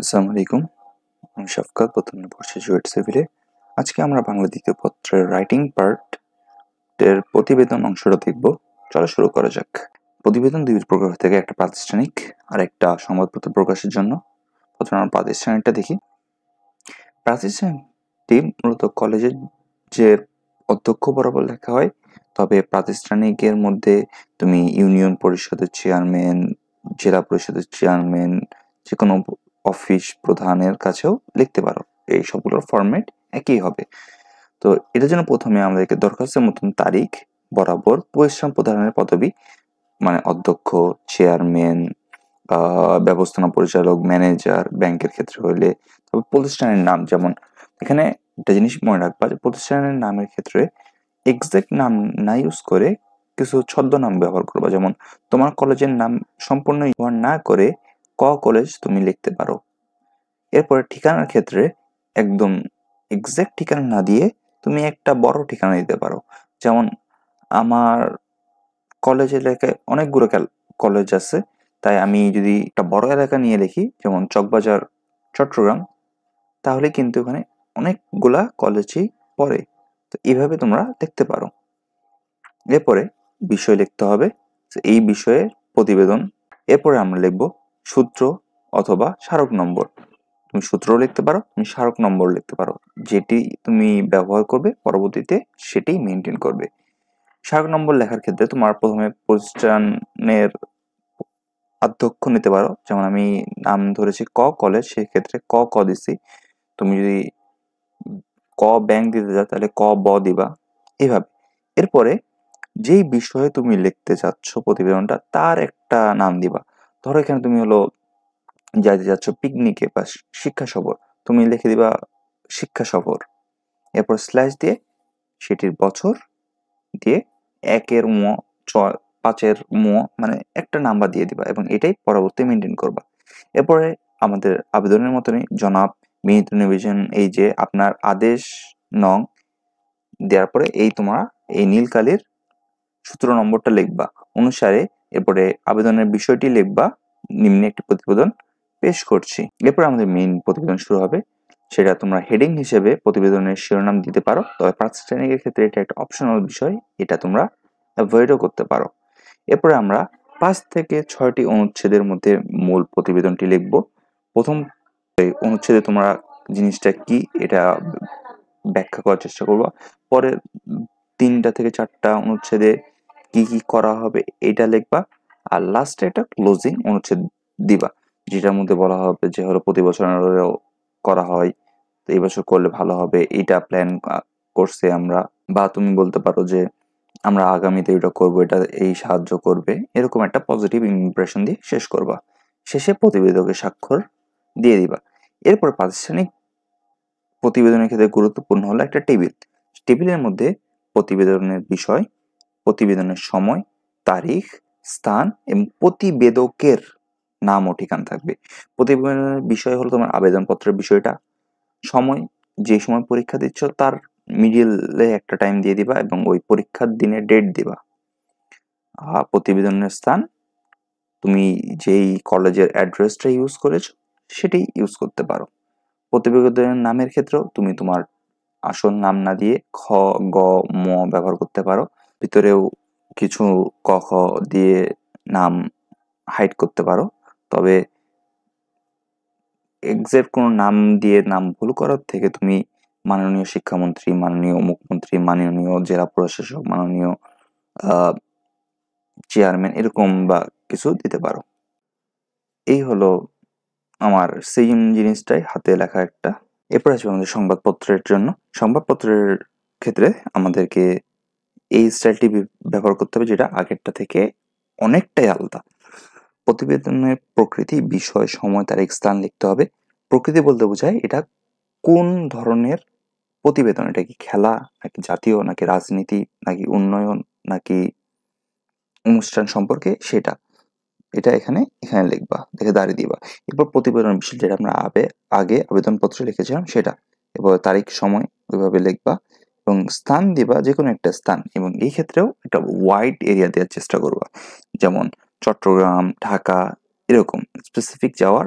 আসসালামু আলাইকুম। আমি শফকাত, বর্তমানে পড়ছি জুয়েট সিভিলে। আজকে আমরা বাংলা দ্বিতীয় পত্রের রাইটিং পার্টের প্রতিবেদন অংশটা দেখব। চলো শুরু করা যাক। প্রতিবেদন দুই প্রকার হয়ে থাকে, একটা প্রাতিষ্ঠানিক আর একটা সংবাদপত্র প্রকাশের জন্য। প্রথমে আমরা প্রাতিষ্ঠানিকটা দেখি। প্রাতিষ্ঠানিকটি মূলত কলেজের যে অধ্যক্ষ বরাবর লেখা হয়, তবে প্রাতিষ্ঠানিকের মধ্যে তুমি ইউনিয়ন পরিষদের চেয়ারম্যান, জেলা পরিষদের চেয়ারম্যান, যে কোনো অফিস প্রধানের কাছেও লিখতে পারো। এই সবগুলোর ফরম্যাট একই হবে। তো এটার জন্য প্রথমে আমাদেরকে দরখাস্তের মতন তারিখ বরাবর প্রতিষ্ঠান প্রধানের পদবি, মানে অধ্যক্ষ, চেয়ারম্যান, ব্যবস্থাপনা পরিচালক, ম্যানেজার, ব্যাংকের ক্ষেত্রে হইলে, তবে প্রতিষ্ঠানের নাম, যেমন এখানে একটা জিনিস মনে রাখবা যে প্রতিষ্ঠানের নামের ক্ষেত্রে এক্সাক্ট নাম না ইউজ করে কিছু ছদ্মনাম ব্যবহার করবা। যেমন তোমার কলেজের নাম সম্পূর্ণ ব্যবহার না করে ক কলেজ তুমি লিখতে পারো। এরপরে ঠিকানার ক্ষেত্রে একদম এক্সাক্ট ঠিকানা না দিয়ে তুমি একটা বড় ঠিকানা দিতে পারো। যেমন আমার কলেজ এলাকায় অনেকগুলো কলেজ আছে, তাই আমি যদি একটা বড় এলাকা নিয়ে লিখি, যেমন চকবাজার, চট্টগ্রাম, তাহলে কিন্তু ওখানে অনেকগুলা কলেজই পড়ে। তো এইভাবে তোমরা লিখতে পারো। এরপরে বিষয় লিখতে হবে, এই বিষয়ে প্রতিবেদন। এরপরে আমরা লিখব সূত্র অথবা স্মারক নম্বর। তুমি সূত্রও লিখতে পারো, তুমি স্মারক নম্বর লিখতে পারো, যেটি তুমি ব্যবহার করবে পরবর্তীতে সেটি মেনটেন করবে। স্মারক নম্বর লেখার ক্ষেত্রে তোমার প্রথমে প্রতিষ্ঠানের অধ্যক্ষ নিতে পারো। যেমন আমি নাম ধরেছি ক কলেজ, সেক্ষেত্রে ক দিছি। তুমি যদি ক ব্যাংক দিতে চাও তাহলে ক ব দিবা, এইভাবে। এরপরে যেই বিষয়ে তুমি লিখতে চাচ্ছ প্রতিবেদনটা, তার একটা নাম দিবা। ধরো এখানে তুমি যাইতে যাচ্ছ পিকনিকে বা শিক্ষা সফর, তুমি লিখে দিবা শিক্ষা সফর। এরপর স্ল্যাশ দিয়ে সেটির বছর দিয়ে ১-এর ছয় ৫-এর মানে একটা নাম্বার দিয়ে দিবা এবং এটাই পরবর্তী মেনটেন করবা। এরপরে আমাদের আবেদনের মতনই জনাব মিহিত নিবেদন, এই যে আপনার আদেশ নং দেওয়ার পরে তোমরা এই নীল কালির সূত্র নম্বরটা লিখবা অনুসারে। এরপরে আবেদনের বিষয়টি লিখবা, নিম্নে একটি প্রতিবেদন পেশ করছি। এরপর আমাদের মেইন প্রতিবেদন শুরু হবে। সেটা তোমরা হেডিং হিসেবে প্রতিবেদনের শিরোনাম দিতে পারো, তবে প্রাতিষ্ঠানিকের ক্ষেত্রে এটা একটা অপশনাল বিষয়, এটা তোমরা অ্যাভয়েডও করতে পারো। এরপরে আমরা ৫ থেকে ৬টি অনুচ্ছেদের মধ্যে মূল প্রতিবেদনটি লিখব। প্রথম অনুচ্ছেদে তোমরা জিনিসটা কি এটা ব্যাখ্যা করার চেষ্টা করবা। পরে ৩টা থেকে ৪টা অনুচ্ছেদে কি কি করা হবে এটা লিখবা। আর লাস্টে একটা ক্লোজিং অনুচ্ছেদ দিবা, যেটার মধ্যে বলা হবে যে হলো প্রতি বছর করা হয়, তো এই বছর করলে ভালো হবে, এটা প্ল্যান করছে আমরা। বা তুমি বলতে পারো যে আমরা আগামীতে এটা করব, এটা এই সাহায্য করবে, এরকম একটা পজিটিভ ইমপ্রেশন দিয়ে শেষ করবা। শেষে প্রতিবেদকের স্বাক্ষর দিয়ে দিবা। এরপর প্রাতিষ্ঠানিক প্রতিবেদনের ক্ষেত্রে গুরুত্বপূর্ণ হলো একটা টেবিল। টেবিলের মধ্যে প্রতিবেদনের বিষয়, প্রতিবেদনের সময়, তারিখ, স্থান এবং প্রতিবেদকের নাম ও ঠিকানা থাকবে। প্রতিবেদনের বিষয় হলো তোমার আবেদনপত্রের বিষয়টা, সময়, যে সময় পরীক্ষা দিচ্ছ তার মিডিলে একটা টাইম দিয়ে দিবা এবং ওই পরীক্ষার দিনের ডেট দিবা। প্রতিবেদনের স্থান, তুমি যেই কলেজের অ্যাড্রেসটা ইউজ করেছো সেটাই ইউজ করতে পারো। প্রতিবেদনের নামের ক্ষেত্রেও তুমি তোমার আসল নাম না দিয়ে খ, গ, ম ব্যবহার করতে পারো। ভিতরেও কিছু ক, খ দিয়ে নাম হাইড করতে পারো। তবে এক্সাক্ট কোনো নাম দিয়ে নাম ভুল করার থেকে তুমি মাননীয় শিক্ষামন্ত্রী, মাননীয় মুখ্যমন্ত্রী, মাননীয় জেলা প্রশাসক, মাননীয় চেয়ারম্যান এরকম বা কিছু দিতে পারো। এই হলো আমার সেম জিনিসটাই হাতে লেখা একটা। এরপর আসবে আমাদের সংবাদপত্রের জন্য। সংবাদপত্রের ক্ষেত্রে আমাদেরকে এই স্টাইলটি ব্যবহার করতে হবে, যেটা আগেরটা থেকে অনেকটাই আলাদা। প্রতিবেদনের প্রকৃতি, বিষয়, সময়, তারিখ, স্থান লিখতে হবে। প্রকৃতি বলতে বোঝায় এটা কোন ধরনের প্রতিবেদন, এটা কি খেলা নাকি জাতীয় নাকি রাজনীতি নাকি উন্নয়ন নাকি অনুষ্ঠান সম্পর্কে, সেটা এটা এখানে লিখবা, লিখে দাঁড়িয়ে দিবা। এরপর প্রতিবেদন বিষয়, যেটা আমরা আগে আবেদনপত্রে লিখেছিলাম সেটা। এবার তারিখ, সময় ওইভাবে লিখবা এবং স্থান দিবা, যে কোনো একটা স্থান, এবং এই ক্ষেত্রেও একটা ওয়াইড এরিয়া দেওয়ার চেষ্টা করবা। যেমন চট্টগ্রাম, ঢাকা, এরকম স্পেসিফিক যাওয়ার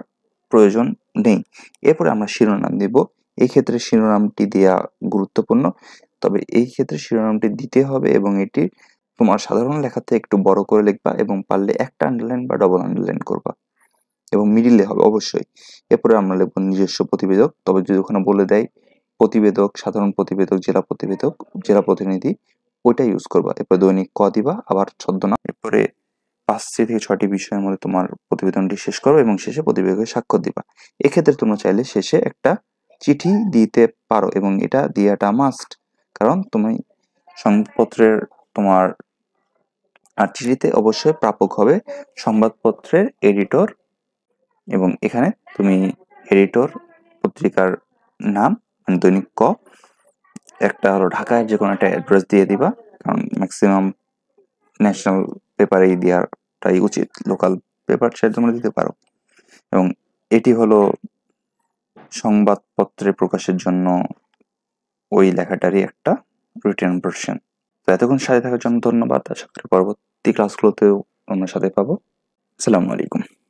প্রয়োজন নেই। এরপরে আমরা শিরোনাম দিব। এই ক্ষেত্রে শিরোনামটি দেয়া গুরুত্বপূর্ণ। তবে এই ক্ষেত্রে শিরোনামটি দিতে হবে এবং এটি তোমার সাধারণ লেখার থেকে একটু বড় করে লিখবা এবং পারলে একটা আন্ডারলাইন বা ডবল আন্ডারলাইন করবা এবং মিডিলে হবে অবশ্যই। এরপরে আমরা লিখব নিজস্ব প্রতিবেদক। তবে যদি ওখানে বলে দেয় প্রতিবেদক, সাধারণ প্রতিবেদক, জেলা প্রতিবেদক, জেলা প্রতিনিধি, ওইটা ইউজ করবা। এরপরে দৈনিক ক দিবা, আবার ছদ্মনাম। এরপরে ৫টি থেকে ৬টি বিষয়ের মধ্যে তোমার প্রতিবেদনটি শেষ করো এবং শেষে প্রতিবেদকের স্বাক্ষর দিবা। এক্ষেত্রে তোমরা চাইলে শেষে একটা চিঠি দিতে পারো এবং এটা দেওয়াটা মাস্ট। কারণ তুমি সংবাদপত্রের তোমার আর চিঠিতে অবশ্যই প্রাপক হবে সংবাদপত্রের এডিটর এবং এখানে তুমি এডিটর, পত্রিকার নাম মানে দৈনিক ক, একটা হলো ঢাকায় যেকোনো একটা অ্যাড্রেস দিয়ে দিবা। কারণ ম্যাক্সিমাম ন্যাশনাল পেপারেই দেওয়াটাই উচিত। লোকাল পেপার চাইলে তোমরা দিতে পারো। এবং এটি হলো সংবাদপত্রে প্রকাশের জন্য ওই লেখাটারই একটা রিটেন ভার্সন। তো এতক্ষণ সাথে থাকার জন্য ধন্যবাদ। আশা করি পরবর্তী ক্লাসগুলোতেও আমার সাথে পাবো। আসসালামু আলাইকুম।